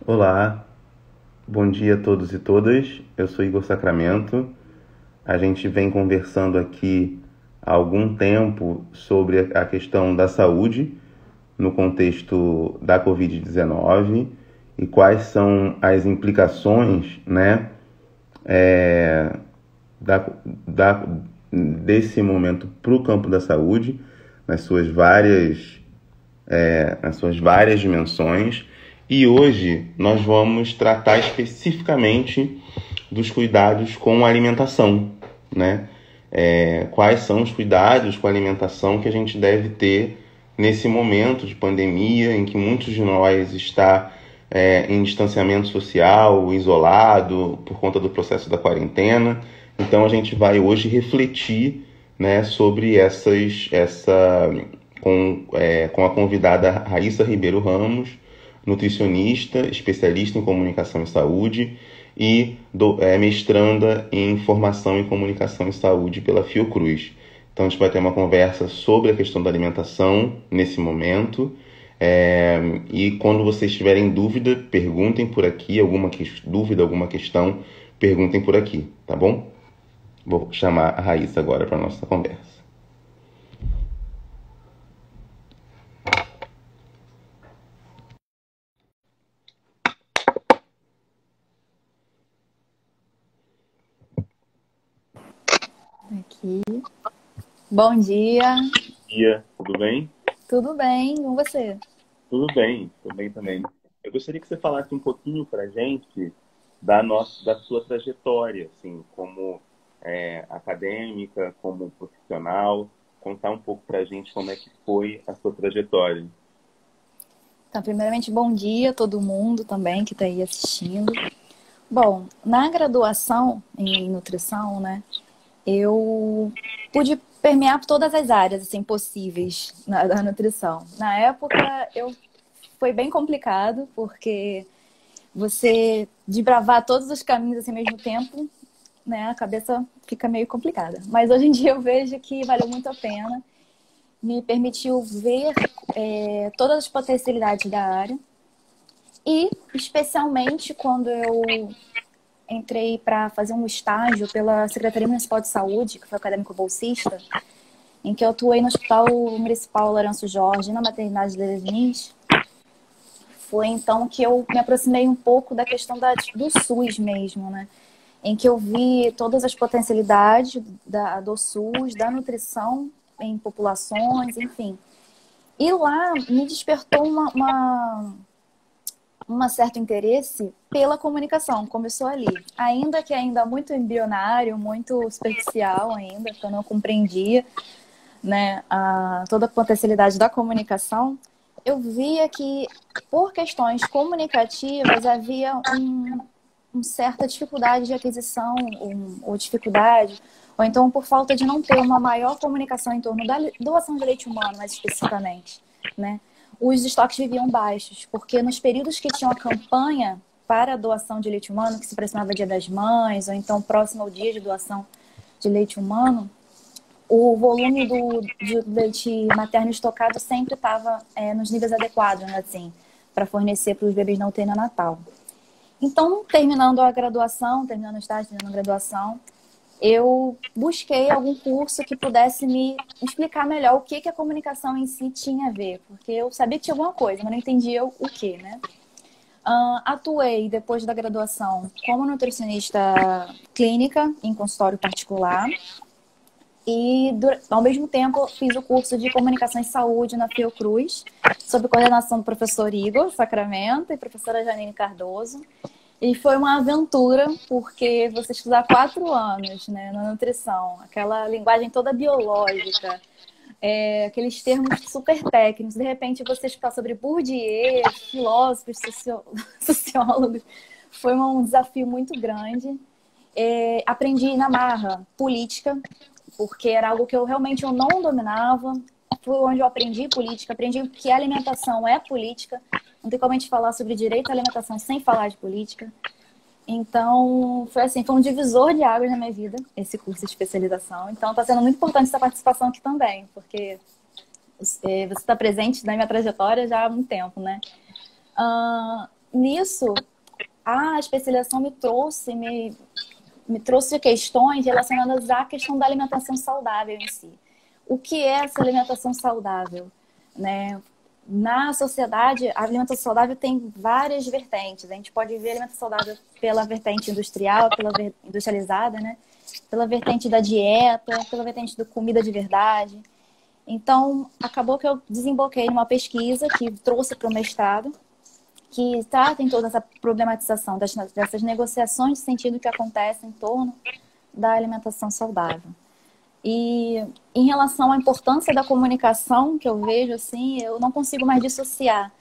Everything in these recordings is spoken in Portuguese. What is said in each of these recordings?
Olá, bom dia a todos e todas. Eu sou Igor Sacramento. A gente vem conversando aqui há algum tempo sobre a questão da saúde no contexto da Covid-19 e quais são as implicações, né, é, da, desse momento para o campo da saúde, nas suas várias dimensões. E hoje nós vamos tratar especificamente dos cuidados com a alimentação, né? Quais são os cuidados com a alimentação que a gente deve ter nesse momento de pandemia em que muitos de nós está em distanciamento social, isolado por conta do processo da quarentena. Então a gente vai hoje refletir, né, sobre com a convidada Raíssa Ribeiro Ramos, nutricionista, especialista em comunicação e saúde e mestranda em formação em comunicação e saúde pela Fiocruz. Então a gente vai ter uma conversa sobre a questão da alimentação nesse momento. E quando vocês tiverem dúvida, perguntem por aqui, alguma questão, perguntem por aqui, tá bom? Vou chamar a Raíssa agora para a nossa conversa. Aqui. Bom dia. Bom dia, tudo bem? Tudo bem, com você? Tudo bem também. Eu gostaria que você falasse um pouquinho para a gente da sua trajetória, assim, como acadêmica, como profissional, contar um pouco para a gente como é que foi a sua trajetória. Então, primeiramente, bom dia a todo mundo também que está aí assistindo. Bom, na graduação em nutrição, né, eu pude permear por todas as áreas, assim, possíveis da nutrição. Na época, foi bem complicado, porque você desbravar todos os caminhos assim ao mesmo tempo, né, a cabeça fica meio complicada. Mas hoje em dia eu vejo que valeu muito a pena. Me permitiu ver todas as potencialidades da área. E, especialmente, quando eu entrei para fazer um estágio pela Secretaria Municipal de Saúde, que foi acadêmico bolsista, em que eu atuei no Hospital Municipal Lourenço Jorge, na maternidade de Lins, foi então que eu me aproximei um pouco da questão do SUS mesmo, né? Em que eu vi todas as potencialidades do SUS, da nutrição em populações, enfim. E lá me despertou um certo interesse pela comunicação. Começou ali. Ainda muito embrionário, muito superficial ainda, que eu não compreendia, né, toda a potencialidade da comunicação, eu via que, por questões comunicativas, havia uma certa dificuldade de aquisição, ou dificuldade, ou então por falta de não ter uma maior comunicação em torno da doação de leite humano, mais especificamente, né? Os estoques viviam baixos, porque nos períodos que tinham a campanha para a doação de leite humano, que se aproximava Dia das Mães, ou então próximo ao dia de doação de leite humano, o volume de leite materno estocado sempre estava nos níveis adequados, né, assim, para fornecer para os bebês na UTI neonatal. Então, terminando o estágio, terminando a graduação, eu busquei algum curso que pudesse me explicar melhor o que a comunicação em si tinha a ver, porque eu sabia que tinha alguma coisa, mas não entendia o que, né? Atuei, depois da graduação, como nutricionista clínica em consultório particular e, ao mesmo tempo, fiz o curso de comunicação e saúde na Fiocruz, sob coordenação do professor Igor Sacramento e professora Janine Cardoso. E foi uma aventura, porque você estudar 4 anos, né, na nutrição, aquela linguagem toda biológica, aqueles termos super técnicos, de repente você estudar sobre Bourdieu, filósofos, sociólogos, foi um desafio muito grande. Aprendi na marra política, porque era algo que eu realmente não dominava. Foi onde eu aprendi política, aprendi que a alimentação é política. Não tem como a gente falar sobre direito à alimentação sem falar de política. Então, foi um divisor de águas na minha vida, esse curso de especialização. Então, está sendo muito importante essa participação aqui também, porque você está presente na minha trajetória já há muito tempo, né? nisso, a especialização me trouxe questões relacionadas à questão da alimentação saudável em si. O que é essa alimentação saudável? Né? Na sociedade, a alimentação saudável tem várias vertentes. A gente pode ver a alimentação saudável pela vertente industrial, industrializada, né? Pela vertente da dieta, pela vertente da comida de verdade. Então, acabou que eu desemboquei numa pesquisa que trouxe para o mestrado, que trata em toda essa problematização dessas negociações de sentido que acontecem em torno da alimentação saudável. E em relação à importância da comunicação, que eu vejo assim, eu não consigo mais dissociar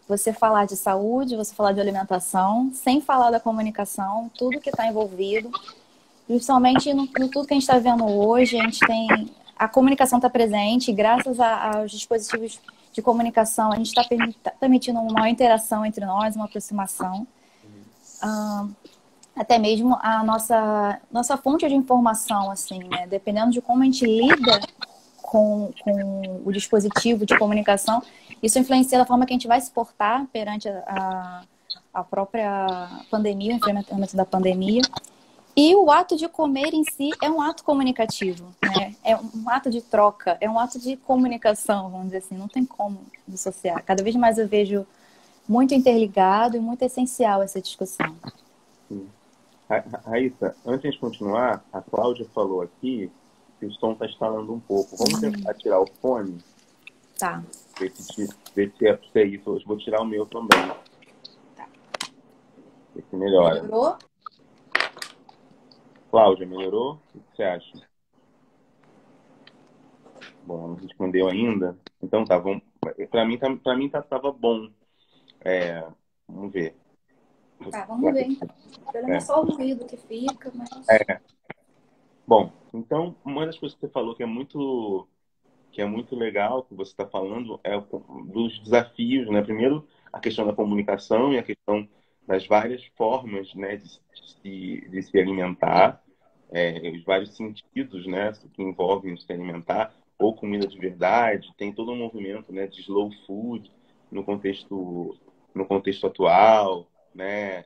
você falar de saúde, você falar de alimentação, sem falar da comunicação, tudo que está envolvido. Principalmente no tudo que a gente está vendo hoje, a gente tem... A comunicação está presente, graças aos dispositivos de comunicação, a gente está permitindo uma interação entre nós, uma aproximação. Até mesmo a nossa fonte de informação, assim, né? Dependendo de como a gente lida com o dispositivo de comunicação, isso influencia da forma que a gente vai se portar perante a própria pandemia, o enfrentamento da pandemia. E o ato de comer em si é um ato comunicativo, né? É um ato de troca, é um ato de comunicação, vamos dizer assim, não tem como dissociar. Cada vez mais eu vejo muito interligado e muito essencial essa discussão. Sim. Raíssa, antes de continuar, a Cláudia falou aqui que o som está estalando um pouco. Vamos tentar tirar o fone? Tá. Ver se é isso. Eu vou tirar o meu também. Tá. Ver se melhora. Melhorou? Cláudia, melhorou? O que você acha? Bom, não respondeu ainda. Então tá, vamos. Para mim tava bom. Vamos ver. Tá, vamos ver então. O problema é só o ruído que fica, mas... Bom, então, uma das coisas que você falou que é muito legal, que você está falando, é dos desafios, né? Primeiro, a questão da comunicação e a questão das várias formas, né, de se alimentar, os vários sentidos, né, que envolvem se alimentar, ou comida de verdade. Tem todo um movimento, né, de slow food no contexto atual, né?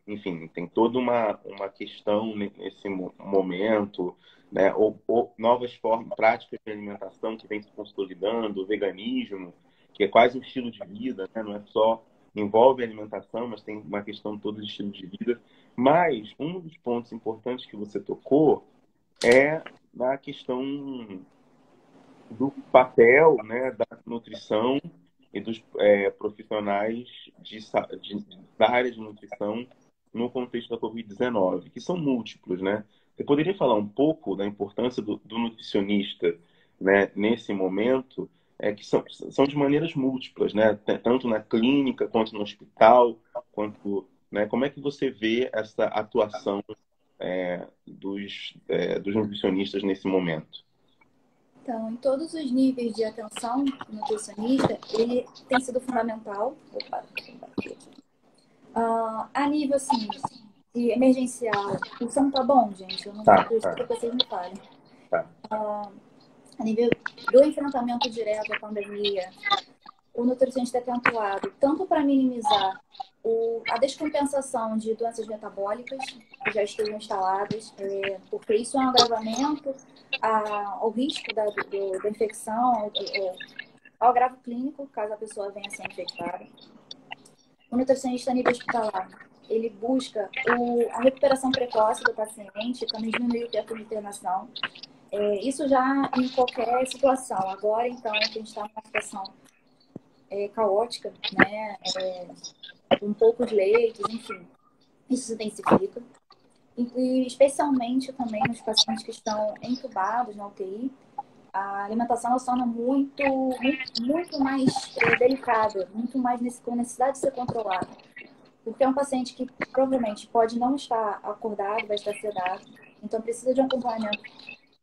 Enfim, tem toda uma questão nesse momento, né? Ou novas práticas de alimentação que vem se consolidando, o veganismo, que é quase um estilo de vida, né? Não é só envolve a alimentação, mas tem uma questão toda de estilo de vida. Mas um dos pontos importantes que você tocou é na questão do papel, né, da nutrição e dos profissionais da área de nutrição no contexto da Covid-19, que são múltiplos, né? Você poderia falar um pouco da importância do nutricionista, né, nesse momento, que são de maneiras múltiplas, né? Tanto na clínica, quanto no hospital, quanto, né? Como é que você vê essa atuação dos nutricionistas nesse momento? Então, em todos os níveis de atenção do nutricionista, ele tem sido fundamental. Opa, a nível, assim, de emergencial, o som tá bom, gente? Eu não acredito que vocês me falem. A nível do enfrentamento direto à pandemia, o nutricionista tem atuado tanto para minimizar a descompensação de doenças metabólicas que já estejam instaladas, porque isso é um agravamento ao risco da infecção, ao agravo clínico, caso a pessoa venha a ser infectada. O nutricionista a nível hospitalar, ele busca a recuperação precoce do paciente, também diminui o tempo de internação. Isso já em qualquer situação. Agora, então, que a gente está numa situação caótica, né? Com poucos leitos, enfim, isso se intensifica. E especialmente também nos pacientes que estão entubados na UTI, a alimentação se torna muito mais delicada, muito mais com necessidade de ser controlada. Porque é um paciente que provavelmente pode não estar acordado, vai estar sedado, então precisa de um acompanhamento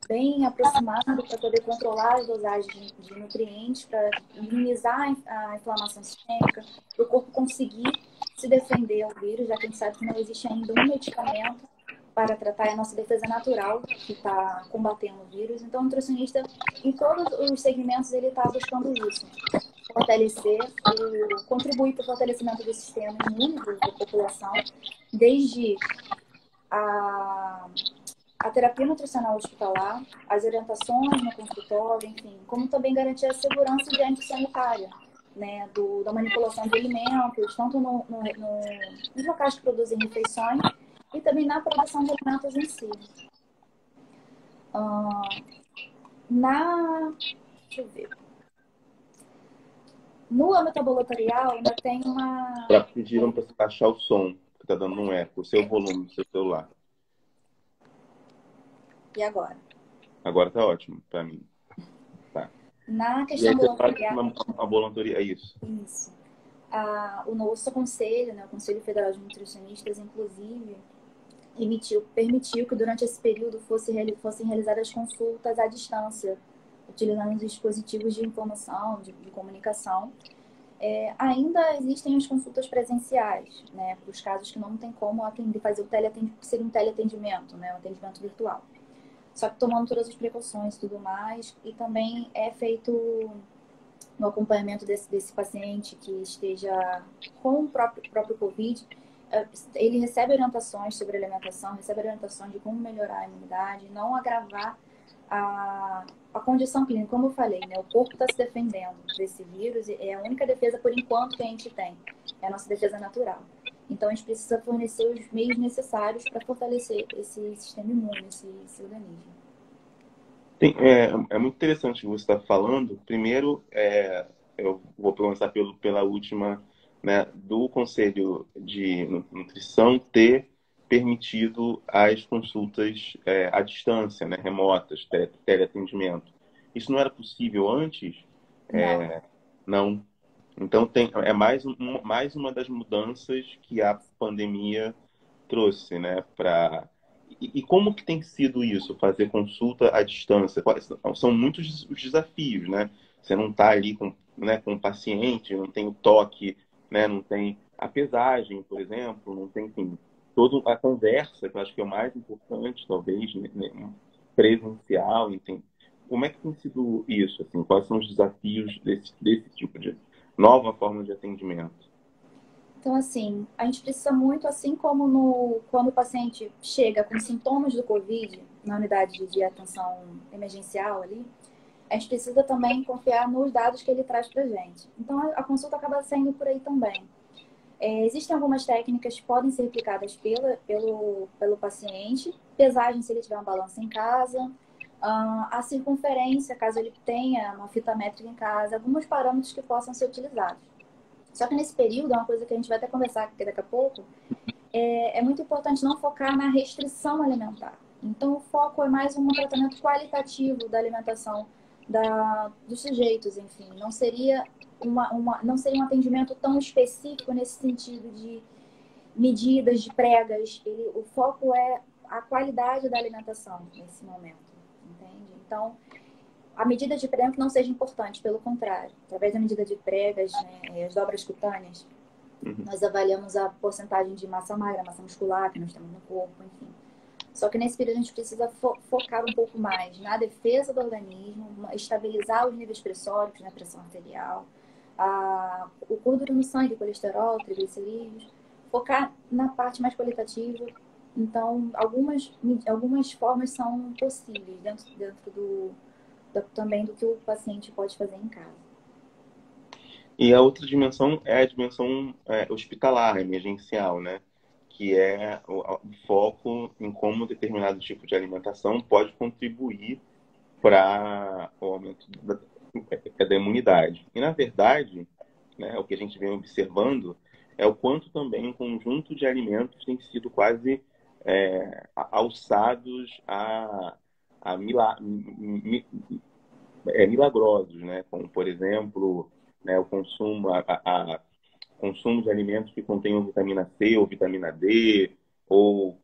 bem aproximado para poder controlar as dosagens de nutrientes, para minimizar a inflamação sistêmica, para o corpo conseguir se defender ao vírus, já que a gente sabe que não existe ainda um medicamento para tratar a nossa defesa natural que está combatendo o vírus. Então, o nutricionista, em todos os segmentos, ele está buscando isso. fortalecer, contribuir para o fortalecimento do sistema imune da população, desde a terapia nutricional hospitalar, as orientações no consultório, enfim, como também garantir a segurança higiênico-sanitária, né, da manipulação de alimentos, tanto nos locais que produzem refeições e também na produção de alimentos em si. Deixa eu ver. No âmbito ambulatorial, ainda tem uma... Pediram para você baixar o som, que está dando um eco, o seu volume do seu celular. E agora? Agora está ótimo para mim. Tá. Na questão ambulatorial, é isso. Isso. O nosso conselho, né, o Conselho Federal de Nutricionistas, inclusive, permitiu que durante esse período fossem realizadas consultas à distância, utilizando os dispositivos de informação, de comunicação. Ainda existem as consultas presenciais, né, para os casos que não tem como fazer que seria um teleatendimento, né, um atendimento virtual. Só que tomando todas as precauções e tudo mais, e também é feito no acompanhamento desse paciente que esteja com o próprio Covid. Ele recebe orientações sobre alimentação, recebe orientações de como melhorar a imunidade, não agravar a condição clínica. Como eu falei, né, o corpo está se defendendo desse vírus, é a única defesa por enquanto que a gente tem, é a nossa defesa natural. Então a gente precisa fornecer os meios necessários para fortalecer esse sistema imune, esse organismo. É muito interessante o que você está falando. Primeiro, eu vou começar pela última, né, do Conselho de Nutrição ter permitido as consultas à distância, né, remotas, teleatendimento. Isso não era possível antes? Não. Então, é mais uma das mudanças que a pandemia trouxe, né, E como que tem sido isso, fazer consulta à distância? São muitos os desafios, né? Você não está ali com o paciente, não tem o toque, né? Não tem a pesagem, por exemplo, não tem, enfim, toda a conversa, que eu acho que é o mais importante, talvez, né? Presencial, enfim. Como é que tem sido isso? Assim, quais são os desafios desse tipo de nova forma de atendimento? Então, assim, a gente precisa muito, assim como quando o paciente chega com sintomas do Covid na unidade de atenção emergencial ali, a gente precisa também confiar nos dados que ele traz para a gente. Então, a consulta acaba saindo por aí também. Existem algumas técnicas que podem ser aplicadas pelo paciente, pesagem se ele tiver uma balança em casa, a circunferência, caso ele tenha uma fita métrica em casa, alguns parâmetros que possam ser utilizados. Só que nesse período, é uma coisa que a gente vai até conversar aqui daqui a pouco, é muito importante não focar na restrição alimentar. Então, o foco é mais um tratamento qualitativo da alimentação dos sujeitos, enfim. Não seria não seria um atendimento tão específico nesse sentido de medidas, de pregas. O foco é a qualidade da alimentação nesse momento, entende? Então, a medida de prega que não seja importante, pelo contrário. Através da medida de pregas, né, as dobras cutâneas, nós avaliamos a porcentagem de massa magra, massa muscular que nós temos no corpo, enfim. Só que nesse período a gente precisa focar um pouco mais na defesa do organismo, estabilizar os níveis pressóricos, né, pressão arterial, o gordura no sangue, colesterol, triglicerídeos, focar na parte mais qualitativa. Então, algumas formas são possíveis dentro também do que o paciente pode fazer em casa. E a outra dimensão é a dimensão hospitalar, emergencial, né? Que é o foco em como determinado tipo de alimentação pode contribuir para o aumento da imunidade. E, na verdade, né, o que a gente vem observando é o quanto também um conjunto de alimentos tem sido quase alçados a milagrosos, né? Como, por exemplo, né, o consumo, consumo de alimentos que contenham vitamina C ou vitamina D, ou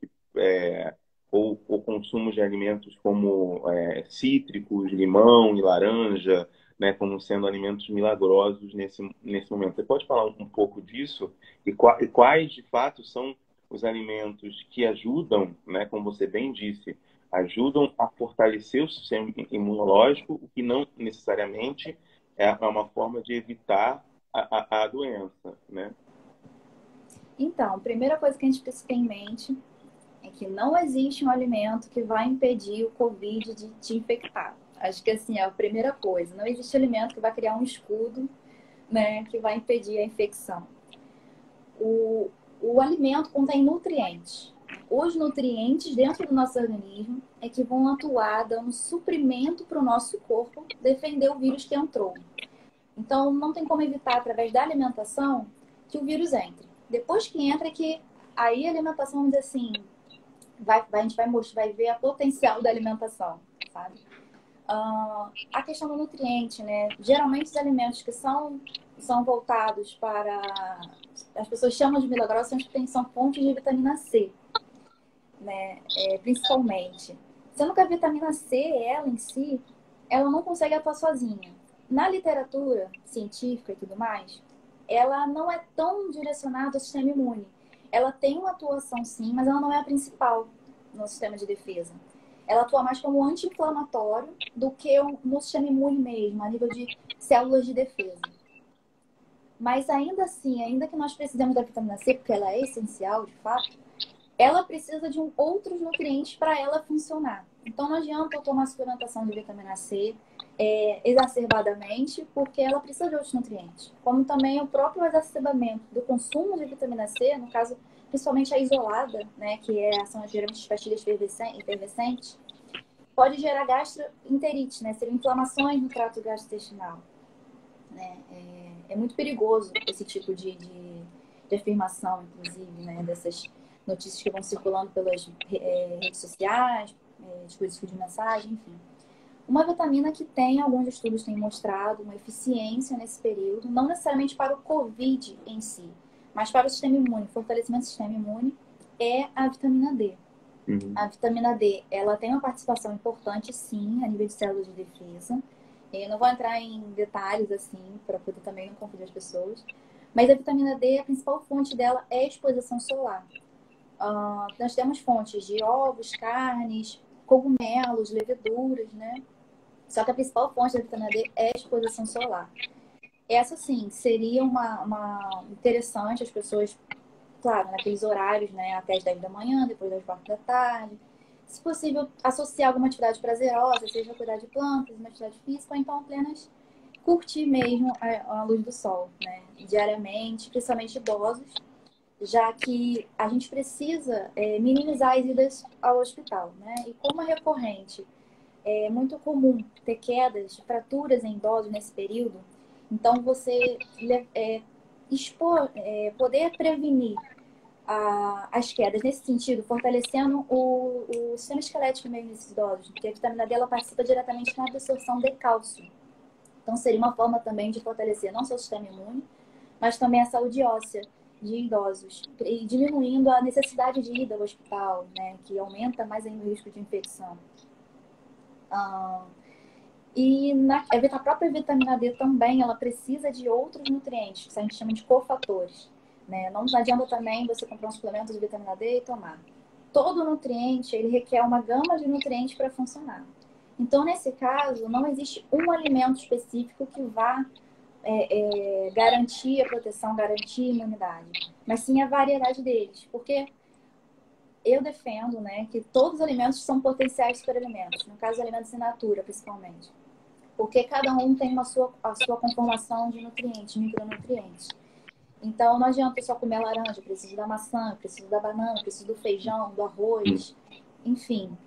o consumo de alimentos como cítricos, limão e laranja, né, como sendo alimentos milagrosos nesse momento. Você pode falar um pouco disso? E quais, de fato, são os alimentos que ajudam, né, como você bem disse, ajudam a fortalecer o sistema imunológico, o que não necessariamente é uma forma de evitar a doença, né? Então, a primeira coisa que a gente precisa ter em mente é que não existe um alimento que vai impedir o Covid de te infectar. Acho que assim é a primeira coisa. Não existe alimento que vai criar um escudo, né, que vai impedir a infecção. O alimento contém nutrientes. Os nutrientes dentro do nosso organismo é que vão atuar dando suprimento para o nosso corpo defender o vírus que entrou. Então, não tem como evitar, através da alimentação, que o vírus entre. Depois que entra, é que aí a alimentação, vamos dizer assim, a gente vai ver a potencial da alimentação, sabe? A questão do nutriente, né? Geralmente os alimentos que são voltados para... As pessoas chamam de milagrosos, são fontes de vitamina C, né? Principalmente. Sendo que a vitamina C, ela em si, ela não consegue atuar sozinha. Na literatura científica e tudo mais, ela não é tão direcionada ao sistema imune. Ela tem uma atuação sim, mas ela não é a principal no sistema de defesa. Ela atua mais como anti-inflamatório do que no sistema imune mesmo, a nível de células de defesa. Mas ainda assim, ainda que nós precisemos da vitamina C, porque ela é essencial, de fato, ela precisa de outros nutrientes para ela funcionar. Então não adianta eu tomar suplementação de vitamina C exacerbadamente, porque ela precisa de outros nutrientes. Como também o próprio exacerbamento do consumo de vitamina C, no caso, principalmente a isolada, né, são geralmente as pastilhas efervescentes, pode gerar gastroenterite, né, seriam inflamações no trato gastrointestinal. Né? É muito perigoso esse tipo de afirmação, inclusive, né, dessas notícias que vão circulando pelas redes sociais, dispositivos de mensagem, enfim. Uma vitamina que alguns estudos têm mostrado uma eficiência nesse período, não necessariamente para o Covid em si, mas para o sistema imune, fortalecimento do sistema imune, é a vitamina D. Uhum. A vitamina D, ela tem uma participação importante, sim, a nível de células de defesa. Eu não vou entrar em detalhes, assim, para poder também não confundir as pessoas. Mas a vitamina D, a principal fonte dela é a exposição solar. Nós temos fontes de ovos, carnes, cogumelos, leveduras, né? Só que a principal fonte da vitamina D é a exposição solar. Essa, sim, seria uma interessante as pessoas, claro, naqueles horários, né? Até as 10 da manhã, depois das 4 da tarde. Se possível, associar alguma atividade prazerosa, seja cuidar de plantas, uma atividade física, ou então apenas curtir mesmo a luz do sol, né? Diariamente, principalmente idosos, já que a gente precisa minimizar as idas ao hospital, né? E como é recorrente, é muito comum ter quedas, fraturas em idosos nesse período, então você poder prevenir as quedas nesse sentido, fortalecendo o sistema esquelético mesmo desses idosos, porque a vitamina D ela participa diretamente na absorção de cálcio. Então seria uma forma também de fortalecer não só o sistema imune, mas também a saúde óssea de idosos, e diminuindo a necessidade de ida ao hospital, né, que aumenta mais ainda o risco de infecção. E a própria vitamina D também, ela precisa de outros nutrientes, que a gente chama de cofatores. Né? Não adianta também você comprar um suplemento de vitamina D e tomar. Todo nutriente, ele requer uma gama de nutrientes para funcionar. Então, nesse caso, não existe um alimento específico que vá garantir a proteção, garantir a imunidade, mas sim a variedade deles. Porque eu defendo, né, que todos os alimentos são potenciais superalimentos, no caso, alimentos in natura, principalmente. Porque cada um tem a sua conformação de nutrientes, micronutrientes. Então, não adianta só comer laranja, eu preciso da maçã, eu preciso da banana, eu preciso do feijão, do arroz, enfim,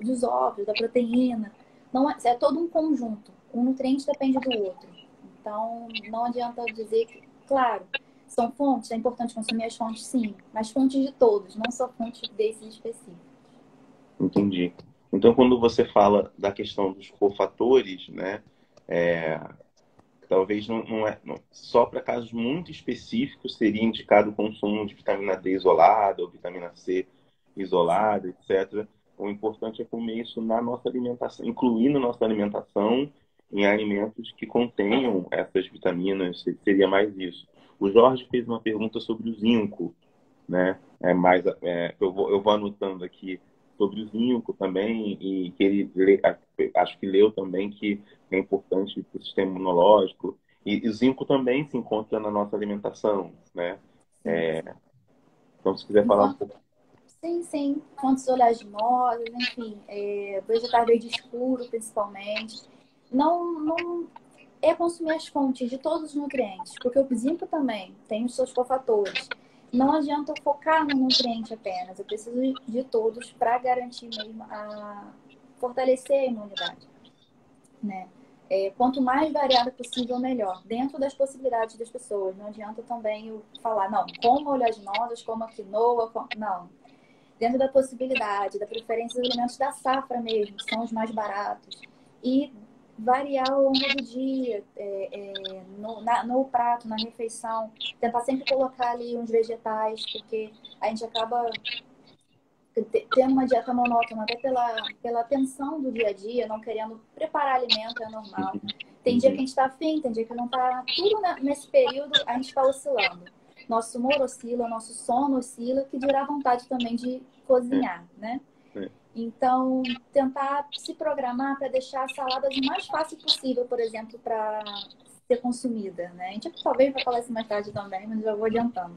dos ovos, da proteína. Não é todo um conjunto. Um nutriente depende do outro. Então, não adianta dizer que, claro, são fontes, é importante consumir as fontes, sim, mas fontes de todos, não só fontes desses específicos. Entendi. Então, quando você fala da questão dos cofatores, né, talvez só para casos muito específicos seria indicado o consumo de vitamina D isolada ou vitamina C isolada, etc. O importante é comer isso na nossa alimentação, incluir na nossa alimentação em alimentos que contenham essas vitaminas, seria mais isso. O Jorge fez uma pergunta sobre o zinco, né? Eu vou anotando aqui sobre o zinco também, e que acho que leu também que é importante para o sistema imunológico. E o zinco também se encontra na nossa alimentação, né? Sim, Então, se quiser falar um sim. pouco. Sim, sim. Fontes oleaginosas, enfim, vegetais verde escuro, principalmente. Não é consumir as fontes de todos os nutrientes, porque o zinco também tem os seus cofatores. Não adianta eu focar no nutriente apenas, eu preciso de todos para garantir mesmo fortalecer a imunidade, né? Quanto mais variada possível, melhor, dentro das possibilidades das pessoas. Não adianta também eu falar, não, como oleaginosas, como a quinoa, não. Dentro da possibilidade, da preferência dos alimentos da safra mesmo, que são os mais baratos. E variar ao longo do dia, no prato, na refeição. Tentar sempre colocar ali uns vegetais, porque a gente acaba tendo uma dieta monótona, até pela tensão do dia a dia, não querendo preparar alimento, é normal. Tem dia que a gente está afim, tem dia que não está. Tudo nesse período a gente está oscilando. Nosso humor oscila, nosso sono oscila, que dirá a vontade também de cozinhar, né? Então, tentar se programar para deixar as saladas o mais fácil possível, por exemplo, para ser consumida, né? A gente talvez vai falar isso mais tarde também, mas já vou adiantando.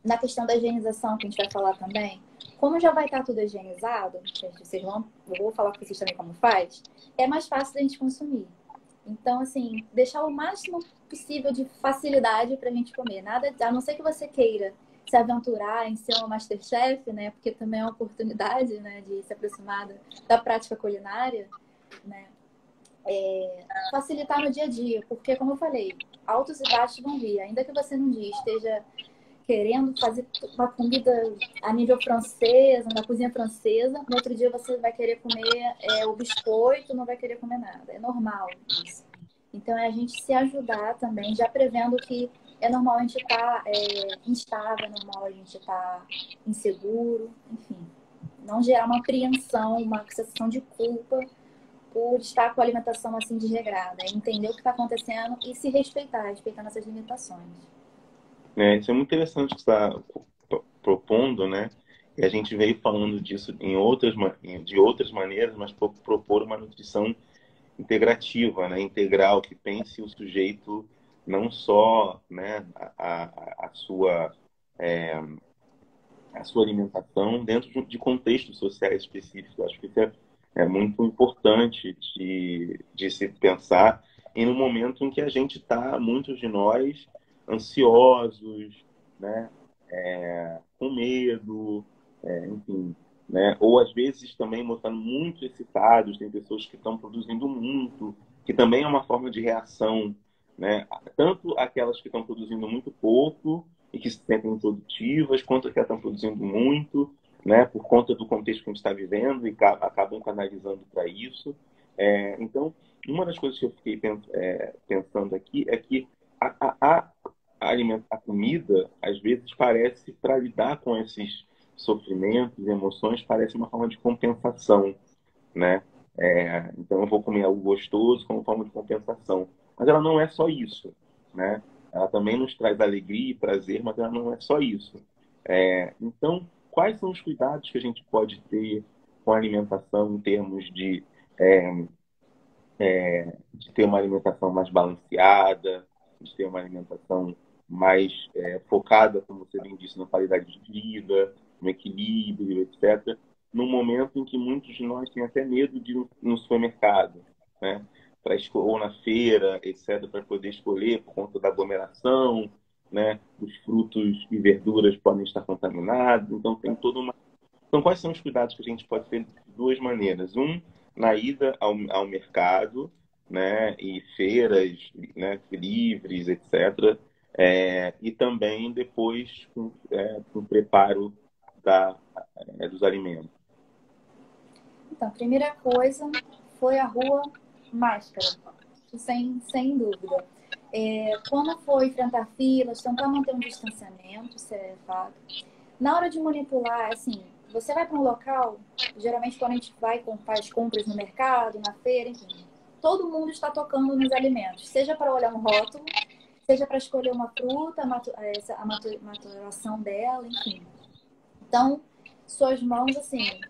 Na questão da higienização, que a gente vai falar também, como já vai estar tudo higienizado, eu vou falar para vocês também como faz, é mais fácil da gente consumir. Então, assim, deixar o máximo possível de facilidade para a gente comer. Nada, a não ser que você queira se aventurar em ser uma MasterChef, né? Porque também é uma oportunidade, né, de se aproximar da prática culinária, né? Facilitar no dia a dia, porque, como eu falei, altos e baixos vão vir. Ainda que você num dia esteja querendo fazer uma comida a nível francesa, na cozinha francesa, no outro dia você vai querer comer o biscoito, não vai querer comer nada. É normal isso. Então, é a gente se ajudar também, já prevendo que é normal a gente estar instável, é normal a gente estar inseguro, enfim. Não gerar uma apreensão, uma sensação de culpa por estar com a alimentação assim desregrada. É entender o que está acontecendo e se respeitar, respeitar nossas limitações. Isso é muito interessante que você está propondo, né? E a gente veio falando disso de outras maneiras, mas propor uma nutrição integrativa, né? Integral, que pense o sujeito não só, né, é, a sua alimentação dentro de contextos sociais específicos. Eu acho que isso é muito importante de se pensar em um momento em que a gente está, muitos de nós, ansiosos, né? Com medo, enfim, né? Ou às vezes também mostrando muito excitados, tem pessoas que estão produzindo muito, que também é uma forma de reação, né? Tanto aquelas que estão produzindo muito pouco e que se sentem produtivas, quanto aquelas que estão produzindo muito, né? Por conta do contexto que a gente está vivendo e acabam canalizando para isso. Então, uma das coisas que eu fiquei pensando aqui é que a comida, às vezes, parece, para lidar com esses sofrimentos e emoções, parece uma forma de compensação, né? Então, eu vou comer algo gostoso como forma de compensação. Mas ela não é só isso, né? Ela também nos traz alegria e prazer, mas ela não é só isso. Então, quais são os cuidados que a gente pode ter com a alimentação em termos de ter uma alimentação mais balanceada, de ter uma alimentação mais focada, como você bem disse, na qualidade de vida, no equilíbrio, etc., num momento em que muitos de nós têm até medo de ir no supermercado, né? Ou na feira, etc., para poder escolher por conta da aglomeração, né? Os frutos e verduras podem estar contaminados, então tem toda uma. Então, quais são os cuidados que a gente pode ter de duas maneiras? Um, na ida ao mercado, né, e feiras, né, livres, etc. E também depois com o preparo dos alimentos. Então, a primeira coisa foi a rua máscara, sem dúvida. Quando for enfrentar filas, tentar manter um distanciamento, isso é fato. Na hora de manipular, assim, você vai para um local, geralmente quando a gente faz compras no mercado, na feira, enfim, todo mundo está tocando nos alimentos, seja para olhar um rótulo, seja para escolher uma fruta, a maturação dela, enfim. Então, suas mãos, assim,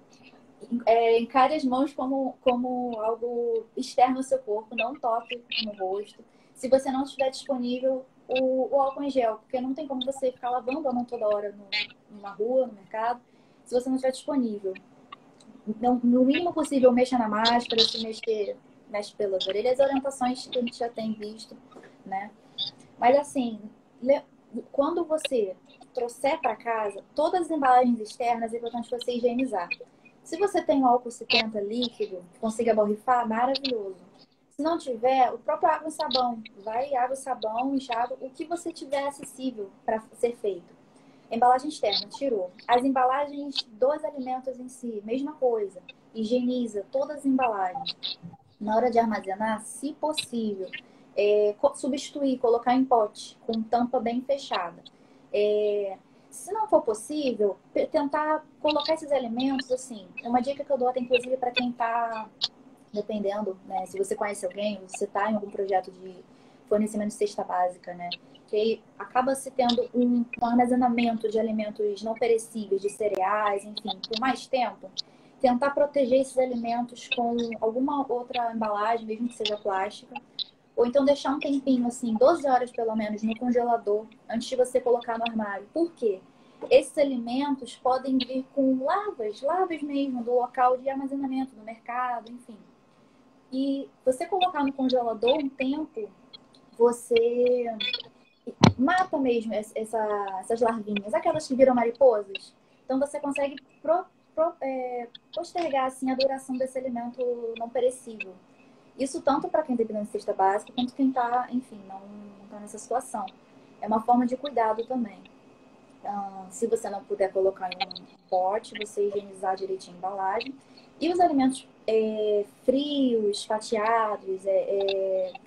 encare as mãos como algo externo ao seu corpo, não toque no rosto. Se você não estiver disponível, o álcool em gel, porque não tem como você ficar lavando a mão toda hora na rua, no mercado, se você não estiver disponível. Então, no mínimo possível, mexa na máscara, se mexer, mexe pelas orelhas, as orientações que a gente já tem visto, né? Mas assim, quando você trouxer para casa, todas as embalagens externas, é importante você higienizar. Se você tem um álcool 70 líquido, que consiga borrifar, maravilhoso. Se não tiver, o próprio água e sabão. Vai água e sabão, enxágua, o que você tiver acessível para ser feito. Embalagem externa, tirou. As embalagens dos alimentos em si, mesma coisa. Higieniza todas as embalagens. Na hora de armazenar, se possível, substituir, colocar em pote, com tampa bem fechada. Se não for possível, tentar colocar esses alimentos, assim, uma dica que eu dou até inclusive para quem está, dependendo, né, se você conhece alguém, você está em algum projeto de fornecimento de cesta básica, né, que aí acaba se tendo um armazenamento de alimentos não perecíveis, de cereais, enfim, por mais tempo, tentar proteger esses alimentos com alguma outra embalagem, mesmo que seja plástica, ou então deixar um tempinho, assim, 12 horas pelo menos, no congelador, antes de você colocar no armário. Por quê? Esses alimentos podem vir com larvas mesmo, do local de armazenamento, do mercado, enfim. E você colocar no congelador um tempo, você mata mesmo essas larvinhas, aquelas que viram mariposas. Então você consegue postergar assim, a duração desse alimento não perecível. Isso tanto para quem depende de cesta básica, quanto quem está, enfim, não está nessa situação. É uma forma de cuidado também. Se você não puder colocar em um pote, você higienizar direitinho a embalagem. E os alimentos frios, fatiados,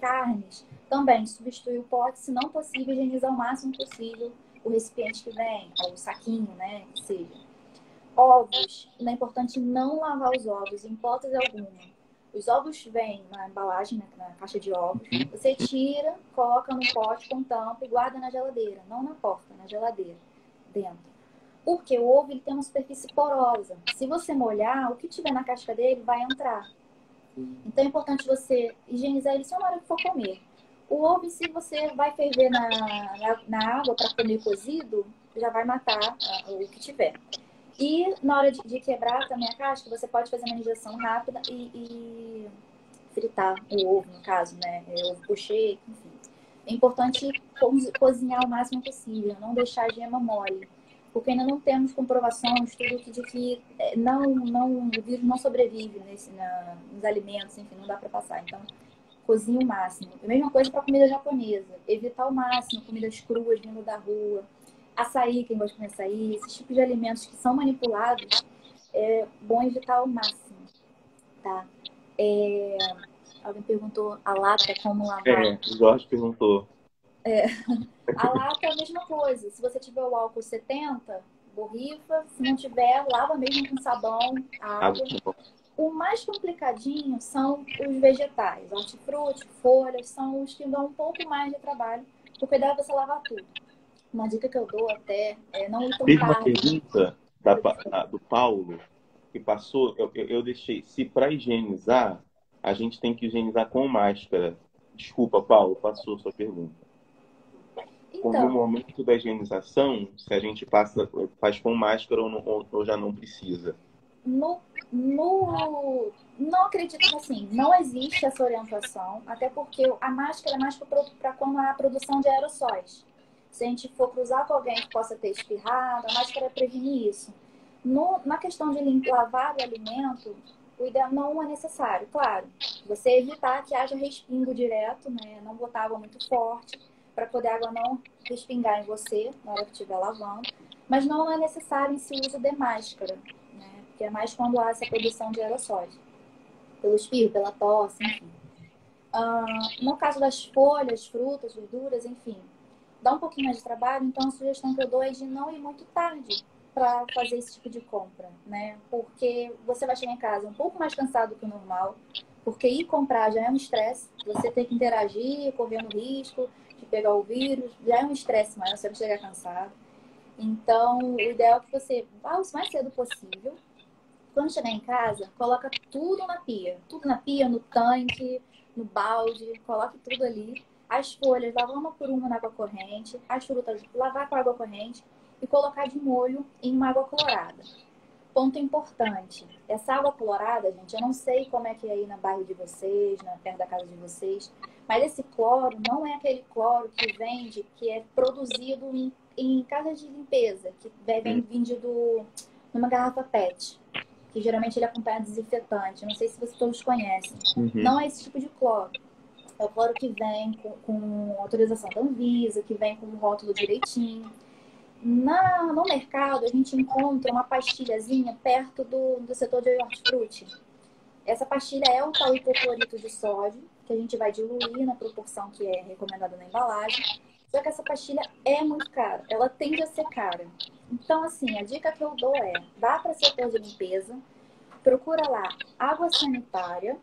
carnes, também substituir o pote, se não possível, higienizar o máximo possível o recipiente que vem, ou o saquinho, né, que seja. Ovos, é importante não lavar os ovos, em hipótese alguma. Os ovos vêm na embalagem, né, na caixa de ovos. Você tira, coloca no pote com tampa e guarda na geladeira. Não na porta, na geladeira, dentro. Porque o ovo ele tem uma superfície porosa. Se você molhar, o que tiver na casca dele vai entrar. Então é importante você higienizar ele só na hora que for comer. O ovo, se você vai ferver na água para comer cozido, já vai matar o que tiver. E na hora de quebrar também a casca, você pode fazer uma injeção rápida e fritar o ovo, no caso, né? Ovo pochê, enfim. É importante cozinhar o máximo possível, não deixar a gema mole. Porque ainda não temos comprovação, estudo de que o vírus não sobrevive nos alimentos, enfim, não dá para passar. Então, cozinhe o máximo. A mesma coisa para comida japonesa. Evitar ao máximo comidas cruas vindo da rua. Açaí, quem gosta de comer açaí, esses tipos de alimentos que são manipulados, é bom evitar ao máximo, tá? Alguém perguntou a lata, como lavar. O Jorge perguntou. A lata é a mesma coisa. Se você tiver o álcool 70, borrifa. Se não tiver, lava mesmo com sabão, água. O mais complicadinho são os vegetais. Hortifruti, folhas, são os que dão um pouco mais de trabalho, porque dá pra você lavar tudo. Uma dica que eu dou até é não ir tão Teve uma tarde. pergunta do Paulo que passou. Eu deixei. Se para higienizar, a gente tem que higienizar com máscara. Desculpa, Paulo, passou sua pergunta. No Então, momento da higienização, se a gente faz com máscara ou já não precisa? não acredito que assim, não existe essa orientação, até porque a máscara é mais para quando há produção de aerossóis. Se a gente for cruzar com alguém que possa ter espirrado, a máscara é prevenir isso. Na questão de lavar o alimento, o ideal não é necessário, claro. Você evitar que haja respingo direto, né? Não botar água muito forte, para poder a água não respingar em você na hora que estiver lavando. Mas não é necessário esse uso de máscara, né? Porque é mais quando há essa produção de aerossóis. Pelo espirro, pela tosse, enfim. No caso das folhas, frutas, verduras, enfim, dá um pouquinho mais de trabalho, então a sugestão que eu dou é de não ir muito tarde para fazer esse tipo de compra, né? Porque você vai chegar em casa um pouco mais cansado que o normal, porque ir comprar já é um estresse, você tem que interagir, correndo risco de pegar o vírus, já é um estresse maior, você vai chegar cansado. Então, o ideal é que você vá o mais cedo possível. Quando chegar em casa, coloca tudo na pia. Tudo na pia, no tanque, no balde, coloque tudo ali. As folhas, lavar uma por uma na água corrente. As frutas, lavar com água corrente e colocar de molho em uma água colorada. Ponto importante. Essa água colorada, gente, eu não sei como é que é aí na bairro de vocês, perto da casa de vocês, mas esse cloro não é aquele cloro que vende, que é produzido em casas de limpeza, que vem vendido numa garrafa PET, que geralmente ele acompanha desinfetante. Não sei se vocês todos conhecem. Não é esse tipo de cloro. É o cloro que vem com autorização da Anvisa, que vem com o rótulo direitinho. No mercado, a gente encontra uma pastilhazinha perto do setor de hortifruti. Essa pastilha é o tal hipoclorito de sódio, que a gente vai diluir na proporção que é recomendada na embalagem. Só que essa pastilha é muito cara, ela tende a ser cara. Então, assim, a dica que eu dou é, vá para o setor de limpeza, procura lá água sanitária,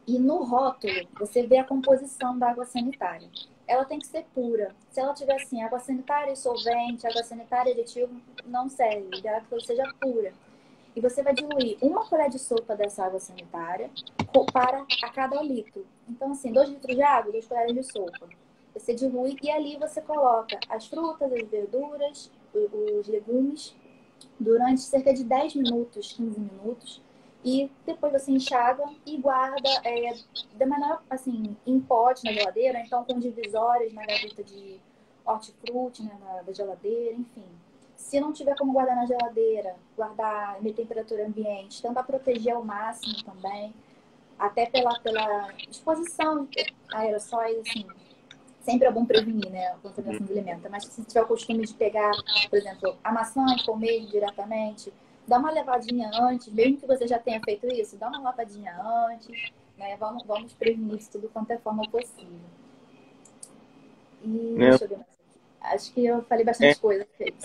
e no rótulo, você vê a composição da água sanitária. Ela tem que ser pura. Se ela tiver assim, água sanitária e solvente, água sanitária e aditivo, não serve. O ideal é que ela seja pura. E você vai diluir uma colher de sopa dessa água sanitária para a cada litro. Então, assim, 2 litros de água, 2 colheres de sopa. Você dilui e ali você coloca as frutas, as verduras, os legumes, durante cerca de 10 minutos, 15 minutos. E depois você enxágua e guarda de maneira, assim, em pote na geladeira, então com divisórias na gaveta de hortifruti, né, da geladeira, enfim. Se não tiver como guardar na geladeira, guardar em temperatura ambiente, tenta proteger ao máximo também, até pela exposição a aerossóis, assim. Sempre é bom prevenir, né, a contaminação do alimento. Mas se tiver o costume de pegar, por exemplo, a maçã e comer diretamente, dá uma levadinha antes, mesmo que você já tenha feito isso, dá uma lavadinha antes, né? Vamos prevenir isso tudo quanto é forma possível. E Né? deixa eu ver mais aqui. Acho que eu falei bastante coisa, Feliz.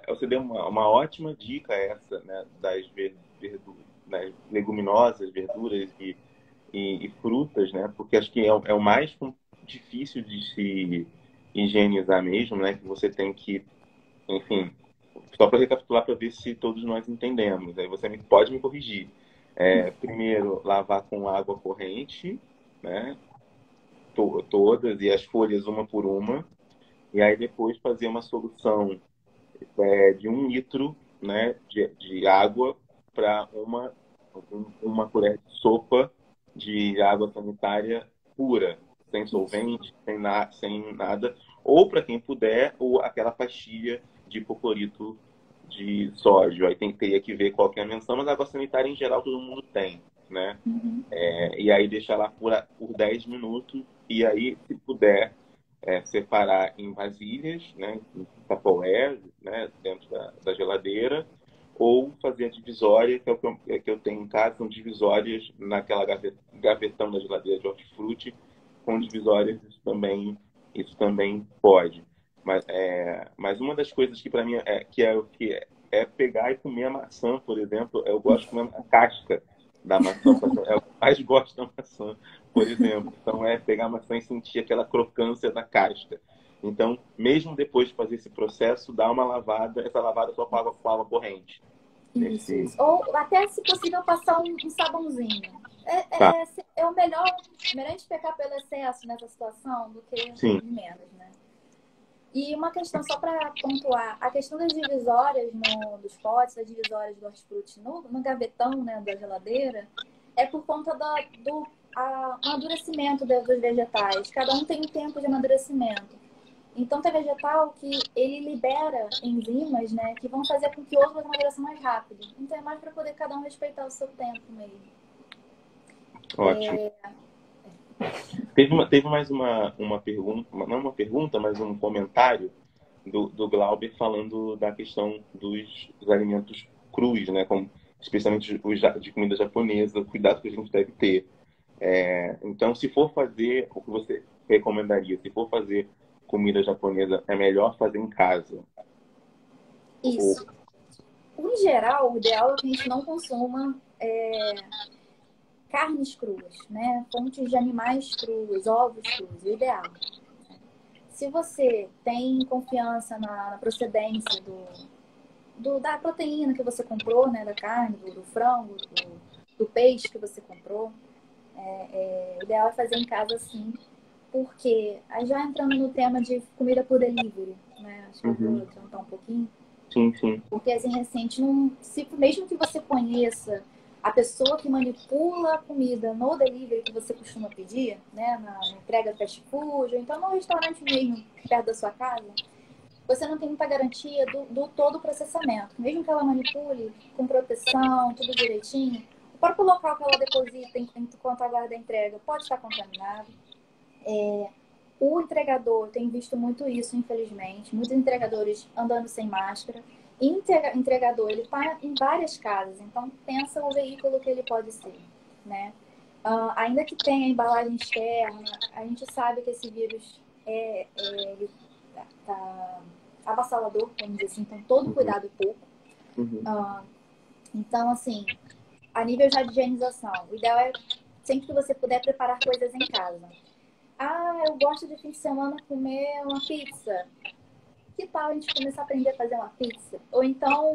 Você deu uma ótima dica essa, né, das leguminosas, verduras e frutas, né? Porque acho que é o mais difícil de se higienizar mesmo, né? Que você tem que, enfim, só para recapitular para ver se todos nós entendemos. Aí você pode me corrigir. Primeiro, lavar com água corrente, né? Todas e as folhas uma por uma. E aí depois fazer uma solução de 1 litro, né, de água para uma colher de sopa de água sanitária pura, sem Isso. solvente, sem nada, ou para quem puder, ou aquela pastilha de hipoclorito de sódio. Aí teria que ver qual que é a menção, mas a água sanitária em geral todo mundo tem, né? Uhum. E aí deixar lá por 10 minutos e aí, se puder, separar em vasilhas, né, em Tupperware, né, dentro da geladeira, ou fazer a divisória, que é o que eu tenho em casa, são divisórias naquela gavetão da geladeira de hortifruti, com divisórias isso também pode. Mas uma das coisas que para mim é pegar e comer a maçã, por exemplo, eu gosto de comer a casca da maçã, é o que eu mais gosto da maçã, por exemplo. Então, pegar a maçã e sentir aquela crocância da casca. Então, mesmo depois de fazer esse processo, dá uma lavada, essa lavada só com água corrente. Isso. Ou até, se possível, passar um sabãozinho. Tá, É o melhor a gente pecar pelo excesso nessa situação do que sim. de menos, né? E uma questão só para pontuar, a questão das divisórias dos potes, das divisórias do hortifruti no gavetão, né, da geladeira, é por conta do amadurecimento dos vegetais. Cada um tem um tempo de amadurecimento. Então, tem vegetal que ele libera enzimas, né, que vão fazer com que outros amadureçam mais rápido. Então, é mais para poder cada um respeitar o seu tempo mesmo. Ótimo. Teve mais uma pergunta, não uma pergunta, mas um comentário do Glauber falando da questão dos alimentos crus, né? Especialmente de comida japonesa, o cuidado que a gente deve ter. Então, se for fazer o que você recomendaria, se for fazer comida japonesa, é melhor fazer em casa. Isso. Em geral, o ideal é que a gente não consuma carnes cruas, né? Fontes de animais crus, ovos crus, o ideal. se você tem confiança na procedência da proteína que você comprou, né? Da carne, do frango, do peixe que você comprou, o ideal é fazer em casa sim. Porque, aí já entrando no tema de comida por delivery, né? Acho que eu vou adiantar um pouquinho. Sim. Porque, assim, recente, mesmo que você conheça a pessoa que manipula a comida no delivery que você costuma pedir, né? Na entrega fast food, ou então no restaurante mesmo, perto da sua casa, você não tem muita garantia do todo o processamento. Mesmo que ela manipule com proteção, tudo direitinho, o próprio local que ela deposita enquanto aguarda a entrega pode estar contaminado. O entregador, tem visto muito isso, infelizmente. Muitos entregadores andando sem máscara. E entregador, ele está em várias casas. Então, pensa o veículo que ele pode ser, né? Ainda que tenha embalagem externa, a gente sabe que esse vírus ele tá avassalador, vamos dizer assim. Então, todo cuidado é pouco. Então, assim, a nível já de higienização, o ideal é sempre que você puder preparar coisas em casa. Eu gosto de fim de semana comer uma pizza. Que tal a gente começar a aprender a fazer uma pizza? Ou então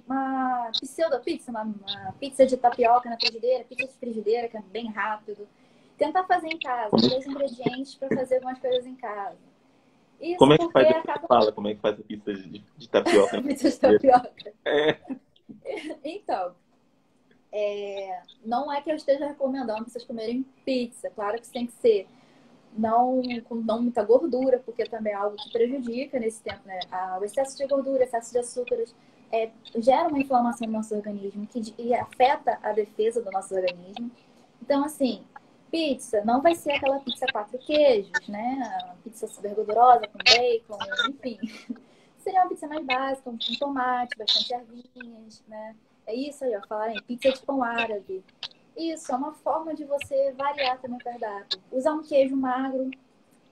uma pseudo-pizza, uma pizza de tapioca na frigideira, pizza de frigideira, que é bem rápido. Tentar fazer em casa, ter os ingredientes para fazer algumas coisas em casa. Isso Como é que porque faz? acaba... Fala como é que faz a pizza de tapioca. Pizza de tapioca. É. Então, não é que eu esteja recomendando vocês comerem pizza. Claro que tem que ser com não muita gordura, porque também é algo que prejudica nesse tempo, né? O excesso de gordura, excesso de açúcares gera uma inflamação no nosso organismo e afeta a defesa do nosso organismo. Então, assim, pizza não vai ser aquela pizza 4 queijos, né? Uma pizza super gordurosa, com bacon, enfim. Seria uma pizza mais básica, com tomate, bastante ervinhas, né? É isso aí, ó, falarem pizza de pão árabe. Isso, é uma forma de você variar também o cardápio. Usar um queijo magro,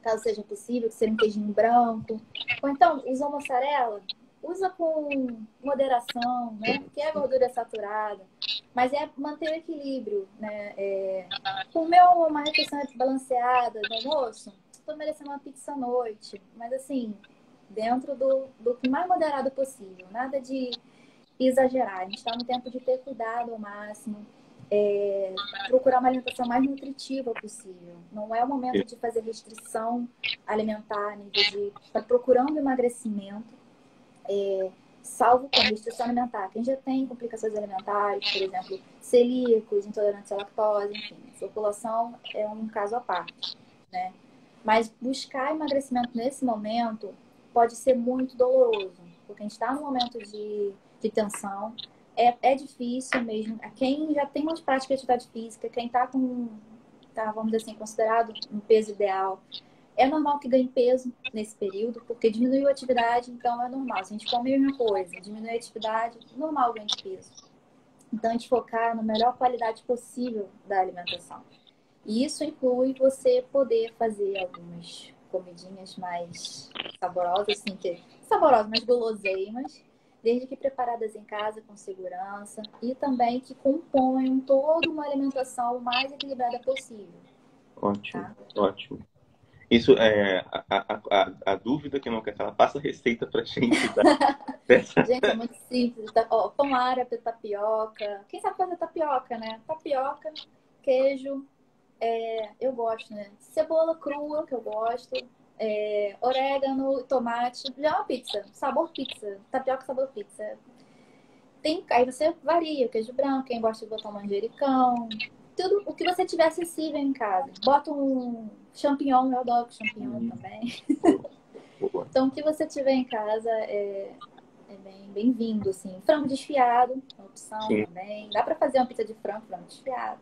caso seja possível, que seja um queijinho branco. Ou então, usa mussarela, usa com moderação, né? Porque é gordura saturada. Mas é manter o equilíbrio, né? Comer uma refeição balanceada no almoço, estou merecendo uma pizza à noite. Mas assim, dentro do que mais moderado possível. Nada de exagerar. A gente está no tempo de ter cuidado ao máximo. Procurar uma alimentação mais nutritiva possível. Não é o momento de fazer restrição alimentar, nível de estar procurando emagrecimento, salvo com restrição alimentar. Quem já tem complicações alimentares, por exemplo, celíacos, intolerantes à lactose, enfim, essa população é um caso à parte, né? Mas buscar emagrecimento nesse momento pode ser muito doloroso, porque a gente está num momento de tensão. É difícil mesmo. Quem já tem umas práticas de atividade física, quem está vamos dizer assim, considerado um peso ideal, é normal que ganhe peso nesse período, porque diminuiu a atividade, então é normal. Se a gente come a mesma coisa, diminui a atividade, normal ganhar de peso. Então, a gente focar na melhor qualidade possível da alimentação. E isso inclui você poder fazer algumas comidinhas mais saborosas, assim, saborosas, mas guloseimas, desde que preparadas em casa com segurança e também que componham toda uma alimentação o mais equilibrada possível. Ótimo, Tá? ótimo. Isso é a dúvida que não quer falar. Passa a receita pra gente. Tá? Gente, é muito simples. Pão árabe, tapioca. Quem sabe fazer tapioca, né? Tapioca, queijo. Eu gosto, né? Cebola crua, que eu gosto. Orégano, tomate. Já é uma pizza. Sabor pizza. Tapioca, sabor pizza. Aí você varia. Queijo branco, quem gosta de botar um manjericão. Tudo o que você tiver acessível em casa. Bota um champignon, eu adoro champignon também. Então, o que você tiver em casa é bem bem-vindo, assim. Frango desfiado, uma opção também. Dá pra fazer uma pizza de frango desfiado.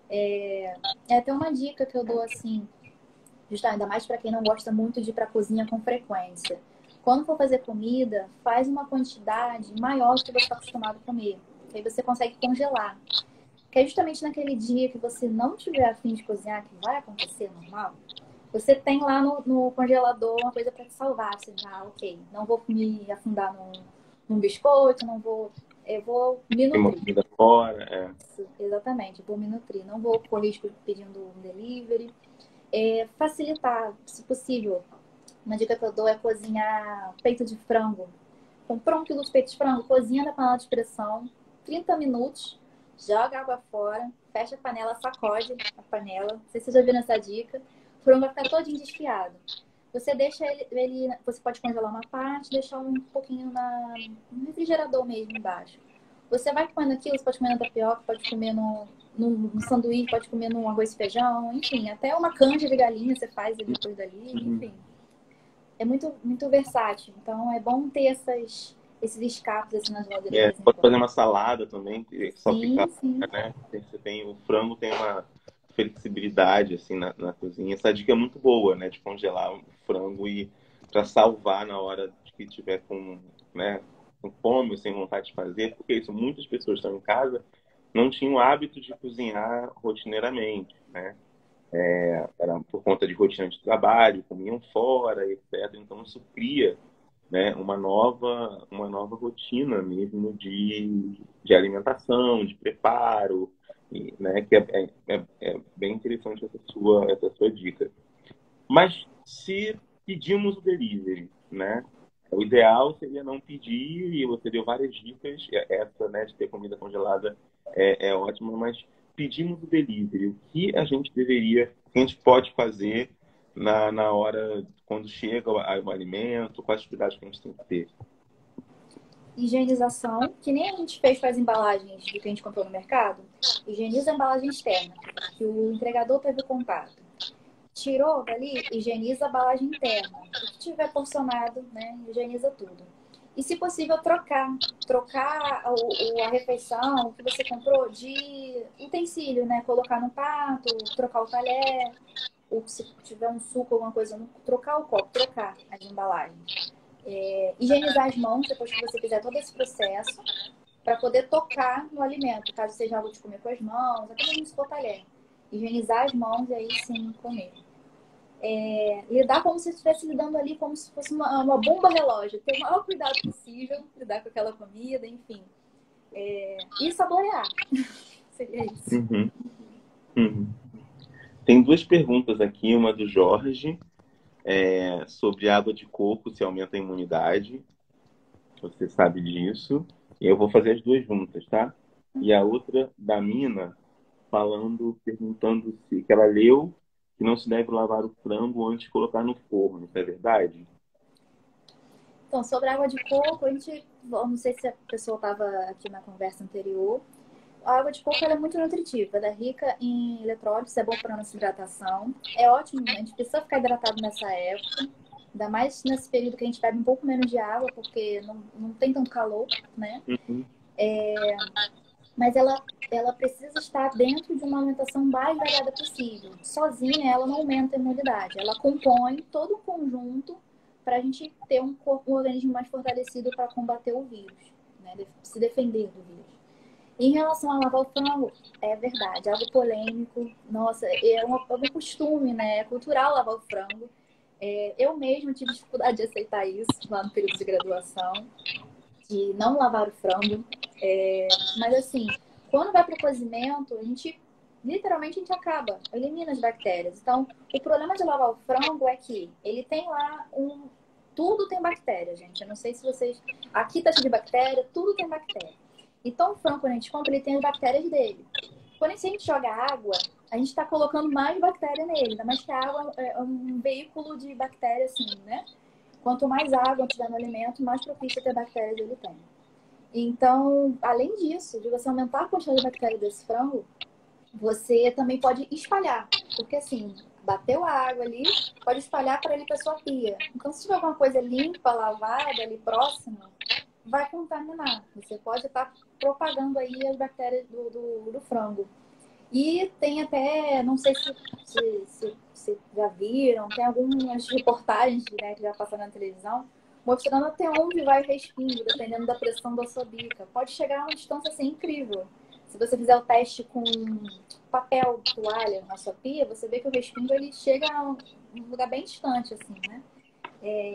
Tem uma dica que eu dou, assim, justamente, ainda mais para quem não gosta muito de ir pra cozinha com frequência. Quando for fazer comida, faz uma quantidade maior do que você está acostumado a comer. Que aí você consegue congelar. Que é justamente naquele dia que você não tiver a fim de cozinhar, que vai acontecer normal, você tem lá no congelador uma coisa para te salvar. Você ok, não vou me afundar num biscoito, eu vou me Tem uma nutrir. comida fora. Exatamente, vou me nutrir. Não vou correr risco pedindo um delivery. facilitar, se possível. Uma dica que eu dou é cozinhar peito de frango. Comprou 1 quilo de peito de frango, cozinha na panela de pressão, 30 minutos, joga água fora, fecha a panela, sacode a panela. Não sei se vocês já viram essa dica. O frango vai ficar todinho desfiado. Você deixa você pode congelar uma parte, deixar um pouquinho no refrigerador mesmo embaixo. Você vai comendo aquilo, você pode comer na tapioca, pode comer no sanduíche, pode comer no arroz e feijão, enfim, até uma canja de galinha você faz depois dali, enfim. É muito, muito versátil. Então é bom ter esses escapes assim na geladeira. Pode fazer uma salada também, só ficar, sim. né? O frango tem uma flexibilidade assim na cozinha. Essa dica é muito boa, né? De congelar o frango e para salvar na hora que tiver com, né, com fome ou sem vontade de fazer, porque isso, muitas pessoas estão em casa não tinham o hábito de cozinhar rotineiramente, né? Era por conta de rotina de trabalho, comiam fora, etc. Então isso cria, né, uma nova rotina mesmo de alimentação, de preparo, né, que é bem interessante essa sua dica. Mas se pedimos o delivery, né, o ideal seria não pedir, e você deu várias dicas, essa, né, de ter comida congelada é ótima, mas pedimos o delivery, o que a gente pode fazer na hora, quando chega o alimento, quais os cuidados que a gente tem que ter? Higienização, que nem a gente fez com as embalagens do que a gente comprou no mercado. Higieniza a embalagem externa, que o entregador teve contato. Tirou dali, higieniza a embalagem interna. O que tiver porcionado, né, higieniza tudo. E, se possível, trocar a refeição que você comprou de utensílio, né? Colocar no prato, trocar o talher, ou se tiver um suco, alguma coisa, trocar o copo, trocar as embalagens. Higienizar as mãos depois que você fizer todo esse processo, para poder tocar no alimento, caso seja algo de comer com as mãos, até mesmo se for talher. Higienizar as mãos e aí sim comer. Lidar como se estivesse lidando ali como se fosse uma bomba relógio. Ter o maior cuidado possível, lidar com aquela comida, enfim. E saborear. Seria isso. Tem duas perguntas aqui, uma do Jorge, sobre água de coco, se aumenta a imunidade. Você sabe disso. E eu vou fazer as duas juntas, tá? E a outra da Mina, perguntando se que ela leu que não se deve lavar o frango antes de colocar no forno. Isso é verdade? Então, sobre a água de coco, não sei se a pessoa estava aqui na conversa anterior. A água de coco ela é muito nutritiva, ela é rica em eletrólitos, é bom para a nossa hidratação. É ótimo, a gente precisa ficar hidratado nessa época, ainda mais nesse período que a gente bebe um pouco menos de água, porque não tem tanto calor, né? Mas ela precisa estar dentro de uma alimentação mais variada possível. Sozinha, ela não aumenta a imunidade, ela compõe todo o conjunto para a gente ter um organismo mais fortalecido para combater o vírus, né? Se defender do vírus. Em relação a lavar o frango, é verdade, é algo polêmico. Nossa, é um costume, né? É cultural lavar o frango. Eu mesma tive dificuldade de aceitar isso lá no período de graduação, de não lavar o frango. Mas assim, quando vai para o cozimento, literalmente a gente elimina as bactérias. Então, o problema de lavar o frango é que ele tem lá tudo tem bactéria, gente. Eu não sei se vocês... Aqui tá cheio de bactéria, tudo tem bactéria. Então, o frango, quando a gente compra, ele tem as bactérias dele. Porém, se a gente joga água, a gente está colocando mais bactéria nele. Ainda mais que a água é um veículo de bactéria, assim, né? Quanto mais água tiver no alimento, mais propício a ter bactérias ele tem. Então, além disso, de você aumentar a quantidade de bactéria desse frango, você também pode espalhar. Porque, assim, bateu a água ali, pode espalhar para ele para sua pia. Então, se tiver alguma coisa limpa, lavada ali próxima, vai contaminar. Você pode estar propagando aí as bactérias do frango. E tem até, não sei se já viram, tem algumas reportagens, né, que já passaram na televisão, mostrando até onde vai o respingo, dependendo da pressão da sua bica. Pode chegar a uma distância assim incrível. Se você fizer o teste com papel, toalha na sua pia, você vê que o respingo ele chega a um lugar bem distante, assim, né?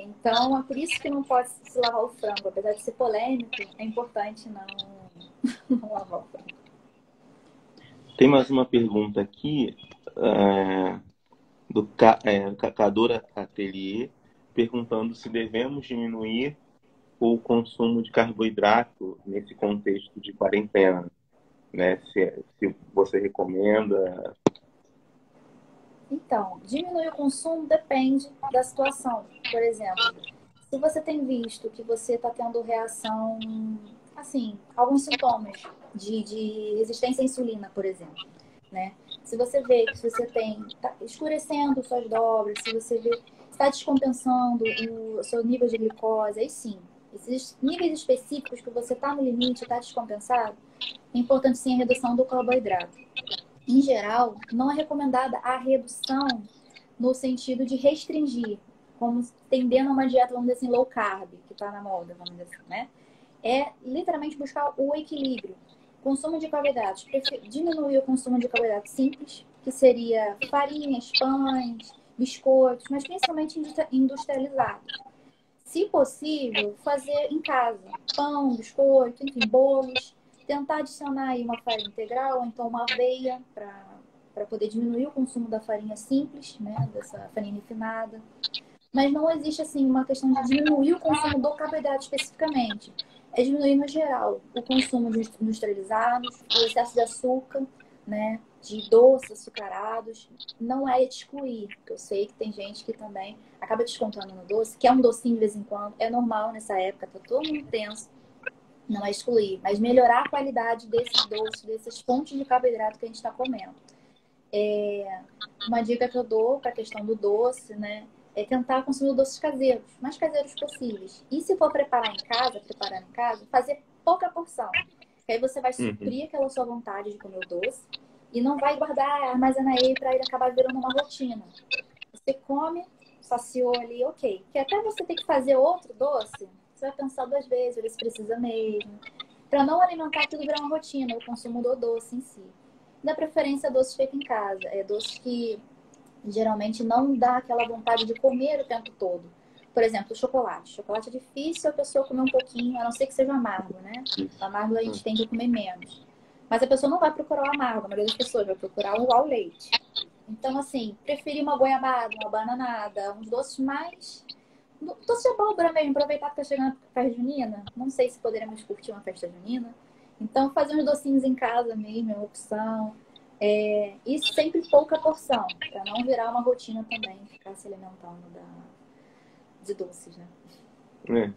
Então, é por isso que não pode se lavar o frango. Apesar de ser polêmico, é importante não lavar o frango. Tem mais uma pergunta aqui do Cacadora Atelier, perguntando se devemos diminuir o consumo de carboidrato nesse contexto de quarentena, né? Se você recomenda. Então, diminuir o consumo depende da situação. Por exemplo, se você tem visto que você está tendo reação, assim, alguns sintomas de resistência à insulina, por exemplo, né? Se você vê que você tá escurecendo suas dobras, se você vê que está descompensando o seu nível de glicose, aí sim, esses níveis específicos que você está no limite, está descompensado, é importante sim a redução do carboidrato. Em geral, não é recomendada a redução no sentido de restringir, como tendendo a uma dieta, vamos dizer assim, low carb, que está na moda, vamos dizer assim, né? É literalmente buscar o equilíbrio. Consumo de carboidratos, diminuir o consumo de carboidratos simples, que seria farinhas, pães, biscoitos, mas principalmente industrializados. Se possível, fazer em casa, pão, biscoito, enfim, bolos. Tentar adicionar aí uma farinha integral, ou então uma aveia, para poder diminuir o consumo da farinha simples, né, dessa farinha refinada. Mas não existe, assim, uma questão de diminuir o consumo do carboidrato especificamente. É diminuir, no geral, o consumo de industrializados, o excesso de açúcar, né, de doces açucarados. Não é excluir, porque eu sei que tem gente que também acaba descontando no doce, que é um docinho de vez em quando. É normal nessa época, tá todo mundo tenso. Não é excluir, mas melhorar a qualidade desses doces, dessas fontes de carboidrato que a gente está comendo. Uma dica que eu dou para a questão do doce, né? É tentar consumir doces caseiros, mais caseiros possíveis. E se for preparar em casa, fazer pouca porção. Que aí você vai suprir aquela sua vontade de comer o doce e não vai guardar, armazenar ele para ele acabar virando uma rotina. Você come, saciou ali, ok. Que até você ter que fazer outro doce, você vai pensar duas vezes, ver se precisa mesmo. Para não alimentar tudo virar uma rotina, o consumo do doce em si. Da preferência, doces feitos em casa. É doces que geralmente não dá aquela vontade de comer o tempo todo. Por exemplo, chocolate. Chocolate é difícil a pessoa comer um pouquinho, a não ser que seja amargo, né? O amargo a gente tende a comer menos. Mas a pessoa não vai procurar o amargo, a maioria das pessoas vai procurar o ao leite. Então, assim, preferir uma goiabada, uma bananada, uns doces mais... Doce de abóbora mesmo, aproveitar que tá chegando a festa junina. Não sei se poderemos curtir uma festa junina. Então, fazer uns docinhos em casa mesmo é uma opção. E sempre pouca porção, para não virar uma rotina também, ficar se alimentando de doces, né?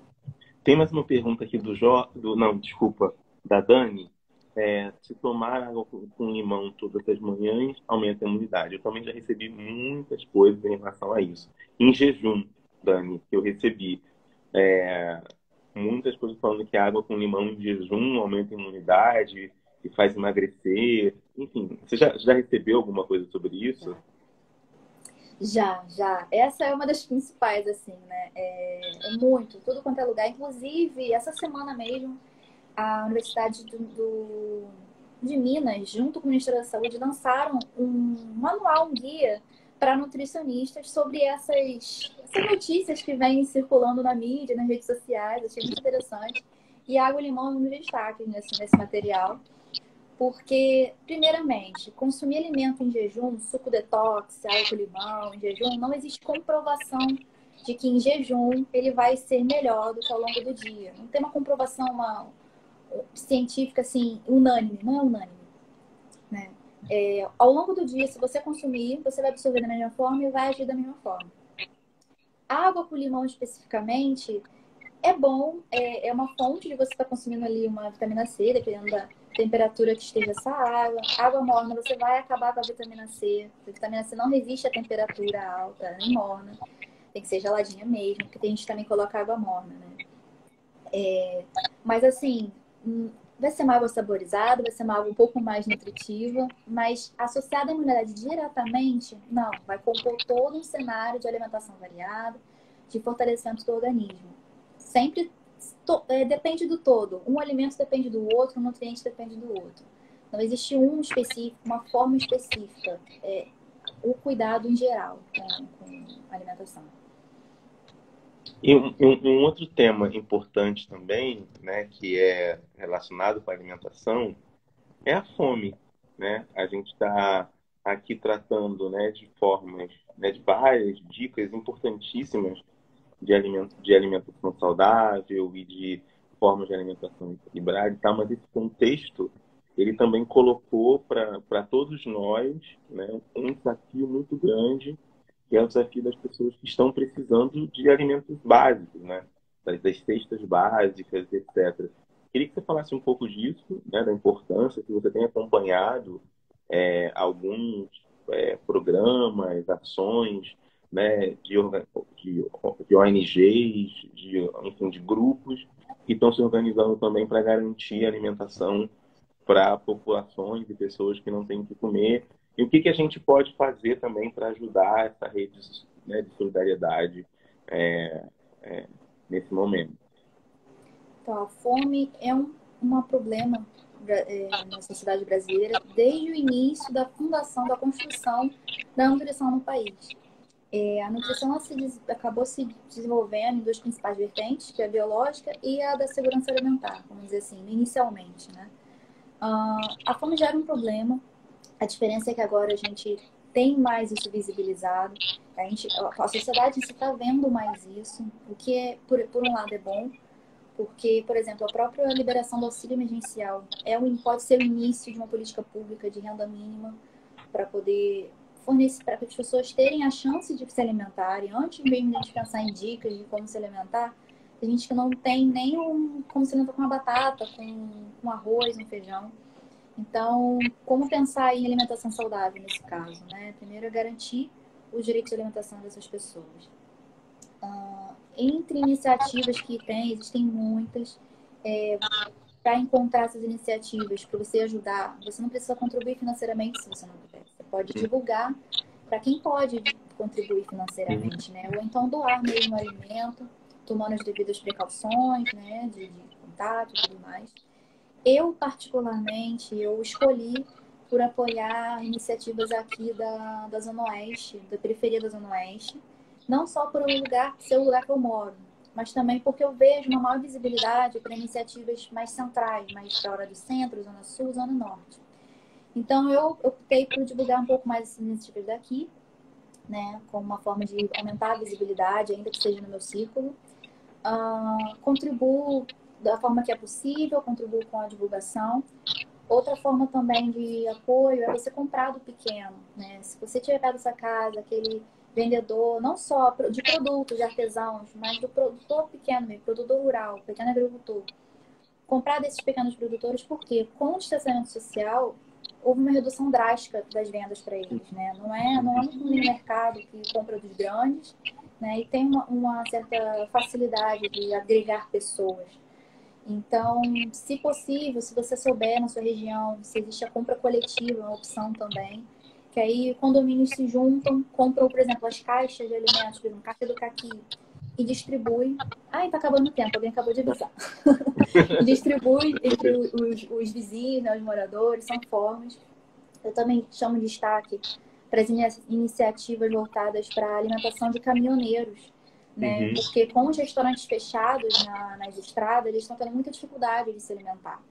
Tem mais uma pergunta aqui não, desculpa, da Dani. Se tomar água com limão todas as manhãs, aumenta a imunidade. Eu também já recebi muitas coisas em relação a isso. Em jejum, Dani, que eu recebi muitas coisas falando que água com limão em jejum aumenta a imunidade e faz emagrecer. Enfim, você já recebeu alguma coisa sobre isso? Já. Essa é uma das principais, assim, né? Muito, tudo quanto é lugar. Inclusive, essa semana mesmo, a Universidade de Minas, junto com o Ministério da Saúde, lançaram um manual, um guia para nutricionistas sobre essas notícias que vêm circulando na mídia, nas redes sociais. Achei muito interessante. E água e limão é um dos destaques nesse material. Porque, primeiramente, consumir alimento em jejum, suco detox, água com limão, em jejum, não existe comprovação de que em jejum ele vai ser melhor do que ao longo do dia. Não tem uma comprovação científica assim, unânime, não é unânime, né? Ao longo do dia, se você consumir, você vai absorver da mesma forma e vai agir da mesma forma. Água com limão especificamente é bom, é uma fonte de você estar consumindo ali uma vitamina C, dependendo da temperatura que esteja essa água. Água morna, você vai acabar com a vitamina C. A vitamina C não resiste à temperatura alta, nem morna. Tem que ser geladinha mesmo, porque tem gente que também coloca água morna, né? Mas assim, vai ser uma água saborizada, vai ser uma água um pouco mais nutritiva, mas associada à imunidade diretamente, não. Vai compor todo um cenário de alimentação variada, de fortalecimento do organismo. Sempre depende do todo. Um alimento depende do outro, um nutriente depende do outro. Não existe um específico, uma forma específica. O cuidado em geral com a alimentação. E um outro tema importante também, né, que é relacionado com a alimentação, é a fome, né? A gente está aqui tratando, né, de formas, né, de várias dicas importantíssimas de alimentação saudável e de formas de alimentação equilibrada e tal, mas esse contexto ele também colocou para todos nós, né, um desafio muito grande, que é o desafio das pessoas que estão precisando de alimentos básicos, né, das cestas básicas, etc. Queria que você falasse um pouco disso, né, da importância, que você tem acompanhado alguns programas, ações, né, de ONGs, enfim, de grupos que estão se organizando também para garantir alimentação para populações e pessoas que não têm o que comer. E o que, que a gente pode fazer também para ajudar essa rede, né, de solidariedade é, nesse momento? Então, a fome é um problema na sociedade brasileira desde o início da fundação, da construção da nutrição no país. A nutrição acabou se desenvolvendo em duas principais vertentes, que é a biológica e a da segurança alimentar, vamos dizer assim, inicialmente, né? A fome já era um problema, a diferença é que agora a gente tem mais isso visibilizado, a sociedade está vendo mais isso, o que por um lado é bom, porque, por exemplo, a própria liberação do auxílio emergencial pode ser o início de uma política pública de renda mínima para poder fornecer, para que as pessoas terem a chance de se alimentarem, antes mesmo de a gente pensar em dicas de como se alimentar. Tem gente que não tem nem como se alimentar com uma batata, com arroz, um feijão. Então, como pensar em alimentação saudável nesse caso, né? Primeiro é garantir os direitos de alimentação dessas pessoas. Entre iniciativas que existem muitas. Para encontrar essas iniciativas, para você ajudar, você não precisa contribuir financeiramente se você não puder. Você pode divulgar para quem pode contribuir financeiramente, né? Ou então doar mesmo alimento, tomando as devidas precauções, né? De contato e tudo mais. Eu, particularmente, eu escolhi por apoiar iniciativas aqui da Zona Oeste, da periferia da Zona Oeste, não só por ser o lugar que eu moro, mas também porque eu vejo uma maior visibilidade para iniciativas mais centrais, mais para a hora do centro, Zona Sul, Zona Norte. Então, eu optei por divulgar um pouco mais essas iniciativas daqui, né, como uma forma de aumentar a visibilidade, ainda que seja no meu círculo. Contribuo da forma que é possível, contribuo com a divulgação. Outra forma também de apoio é você comprar do pequeno, né? Se você tiver perto da sua casa, aquele vendedor, não só de produtos, de artesãos, mas do produtor pequeno mesmo, produtor rural, pequeno agricultor. Comprar desses pequenos produtores, porque com o distanciamento social, houve uma redução drástica das vendas para eles, né? Não é um mercado que compra dos grandes, né? E tem uma certa facilidade de agregar pessoas. Então, se possível, se você souber na sua região, se existe a compra coletiva, é uma opção também, que aí condomínios se juntam, compram, por exemplo, as caixas de alimentos, por exemplo, caixa do caqui, e distribui. Ai, tá acabando o tempo, alguém acabou de avisar. E distribui entre os vizinhos, né, os moradores, são formas. Eu também chamo de destaque para as iniciativas voltadas para a alimentação de caminhoneiros, né? Porque com os restaurantes fechados nas estradas, eles estão tendo muita dificuldade de se alimentar.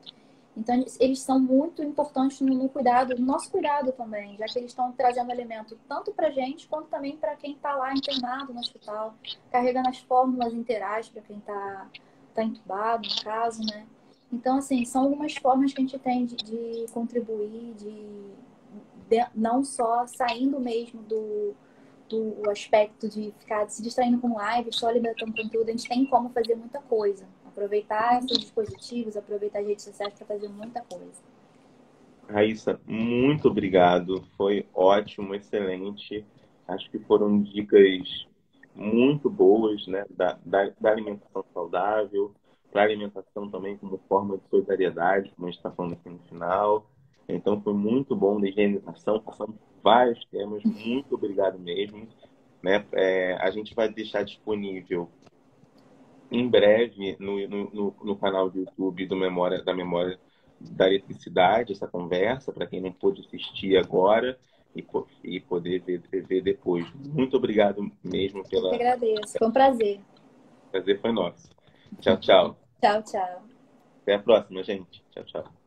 Então, eles são muito importantes no cuidado, no nosso cuidado também, já que eles estão trazendo alimento tanto para a gente, quanto também para quem está lá internado no hospital, carregando as fórmulas interais para quem está entubado, no caso, né? Então, assim, são algumas formas que a gente tem de contribuir, não só saindo mesmo do aspecto de ficar se distraindo com live, só alimentando conteúdo, a gente tem como fazer muita coisa. Aproveitar esses dispositivos, aproveitar as redes sociais para fazer muita coisa. Raíssa, muito obrigado. Foi ótimo, excelente. Acho que foram dicas muito boas, né, da alimentação saudável, para a alimentação também como forma de solidariedade, como a gente está falando aqui no final. Então, foi muito bom da higienização, passamos por vários temas. Muito obrigado mesmo. Né? A gente vai deixar disponível em breve no canal do YouTube da Memória da Eletricidade, essa conversa, para quem não pôde assistir agora e poder ver depois. Muito obrigado mesmo Eu que agradeço, foi um prazer. O prazer foi nosso. Tchau, tchau. Tchau, tchau. Até a próxima, gente. Tchau, tchau.